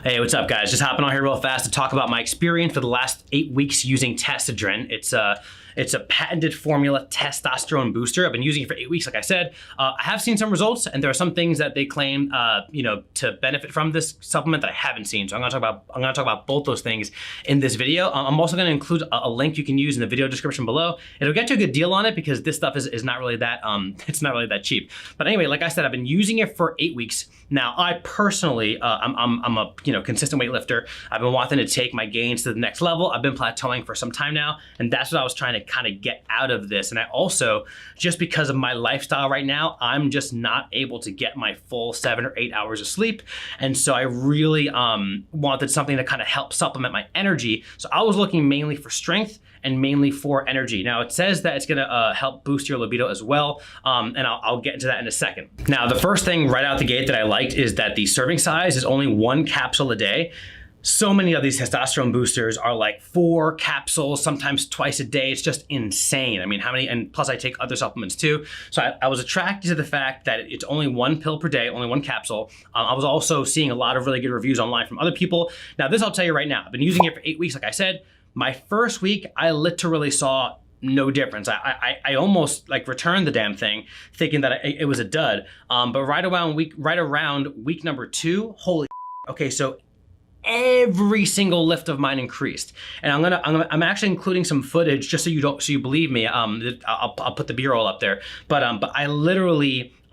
Hey, what's up guys? Just hopping on here real fast to talk about my experience for the last 8 weeks using Testodren. It's a patented formula testosterone booster. I've been using it for 8 weeks, like I said. I have seen some results, and there are some things that they claim, to benefit from this supplement that I haven't seen. So I'm gonna talk about both those things in this video. I'm also gonna include a link you can use in the video description below. It'll get you a good deal on it because this stuff is not really that it's not really that cheap. But anyway, like I said, I've been using it for 8 weeks. Now, I personally, I'm a consistent weightlifter. I've been wanting to take my gains to the next level. I've been plateauing for some time now, and that's what I was trying to kind of get out of this. And I also, just because of my lifestyle right now, I'm just not able to get my full 7 or 8 hours of sleep. And so I really wanted something to kind of help supplement my energy. So I was looking mainly for strength and mainly for energy. Now it says that it's gonna help boost your libido as well, and I'll get into that in a second. Now the first thing right out the gate that I liked is that the serving size is only 1 capsule a day. So many of these testosterone boosters are like 4 capsules, sometimes twice a day. It's just insane. I mean, how many, and plus I take other supplements too. So I was attracted to the fact that it's only 1 pill per day, only 1 capsule. I was also seeing a lot of really good reviews online from other people. Now this I'll tell you right now, I've been using it for 8 weeks, like I said. My first week, I literally saw no difference. I almost like returned the damn thing thinking that it was a dud. But right around week number 2, holy, okay, so every single lift of mine increased. And I'm actually including some footage just so you believe me. I'll put the B-roll up there. But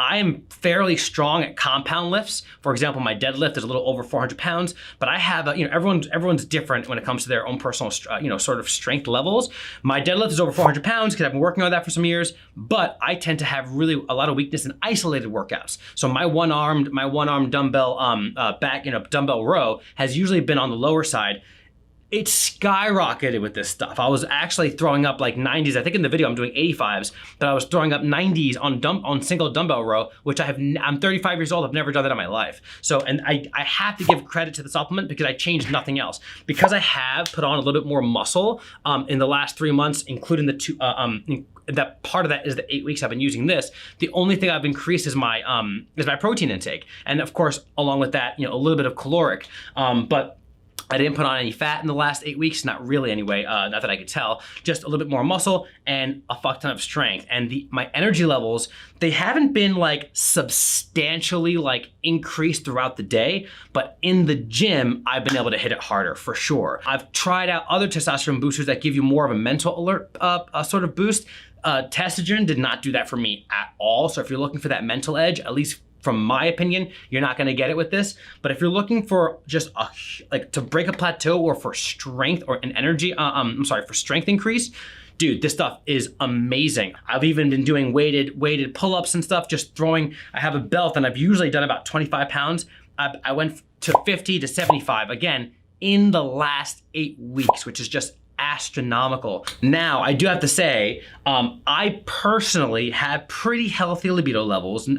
I am fairly strong at compound lifts. For example, my deadlift is a little over 400 pounds, but I have, everyone's different when it comes to their own personal, sort of strength levels. My deadlift is over 400 pounds because I've been working on that for some years, but I tend to have really a lot of weakness in isolated workouts. So my one arm dumbbell, dumbbell row has usually been on the lower side. It skyrocketed with this stuff. I was actually throwing up like 90s. I think in the video I'm doing 85s, but I was throwing up 90s on single dumbbell row, which I'm 35 years old. I've never done that in my life. So, and I have to give credit to the supplement because I changed nothing else. Because I have put on a little bit more muscle in the last 3 months, including the 2, that part of that is the 8 weeks I've been using this. The only thing I've increased is my protein intake. And of course, along with that, a little bit of caloric, but I didn't put on any fat in the last 8 weeks, not really anyway, not that I could tell, just a little bit more muscle and a fuck ton of strength. And my energy levels, they haven't been like substantially like increased throughout the day, but in the gym, I've been able to hit it harder for sure. I've tried out other testosterone boosters that give you more of a mental alert sort of boost. Testodren did not do that for me at all. So if you're looking for that mental edge, at least from my opinion, you're not gonna get it with this. But if you're looking for just to break a plateau or for strength or an energy, for strength increase, dude, this stuff is amazing. I've even been doing weighted pull-ups and stuff, just throwing. I have a belt and I've usually done about 25 pounds. I went to 50 to 75, again, in the last 8 weeks, which is just astronomical. Now, I do have to say, I personally have pretty healthy libido levels,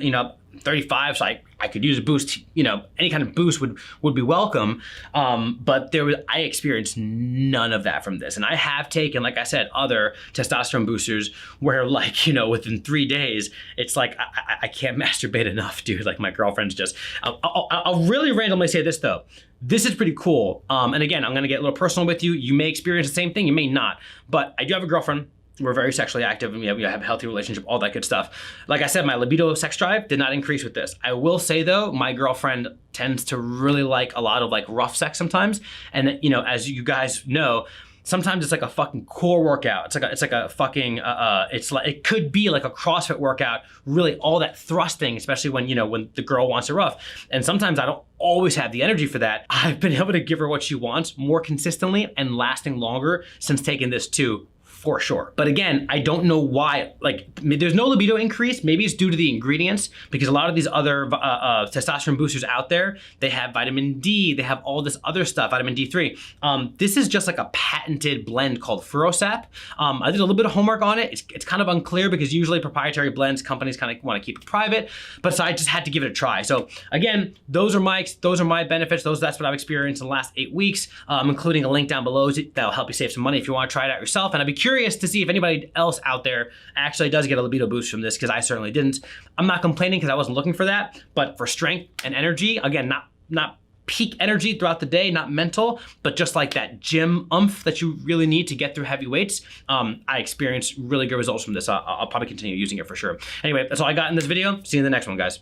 35, so I could use a boost, any kind of boost would be welcome. But I experienced none of that from this. And I have taken, like I said, other testosterone boosters where within 3 days, it's like, I can't masturbate enough, dude. Like my girlfriend's just, I'll really randomly say this though. This is pretty cool. And again, I'm gonna get a little personal with you. You may experience the same thing, you may not, but I do have a girlfriend. We're very sexually active and we have a healthy relationship, all that good stuff. Like I said, my libido sex drive did not increase with this. I will say though, my girlfriend tends to really like a lot of like rough sex sometimes. And as you guys know, sometimes it's like a fucking core workout. It's like a fucking, it could be like a CrossFit workout, really all that thrusting, especially when the girl wants it rough. And sometimes I don't always have the energy for that. I've been able to give her what she wants more consistently and lasting longer since taking this too. For sure. But again, I don't know why, there's no libido increase. Maybe it's due to the ingredients because a lot of these other testosterone boosters out there, they have vitamin D, they have all this other stuff, vitamin D3. This is just like a patented blend called Furosap. I did a little bit of homework on it. It's kind of unclear because usually proprietary blends, companies kind of want to keep it private, but so I just had to give it a try. So again, those are my benefits. That's what I've experienced in the last 8 weeks, including a link down below that'll help you save some money if you want to try it out yourself. And I'd be curious to see if anybody else out there actually does get a libido boost from this, because I certainly didn't. I'm not complaining because I wasn't looking for that, but for strength and energy, again, not peak energy throughout the day, not mental, but just like that gym oomph that you really need to get through heavy weights. I experienced really good results from this. I'll probably continue using it for sure. Anyway, that's all I got in this video. See you in the next one, guys.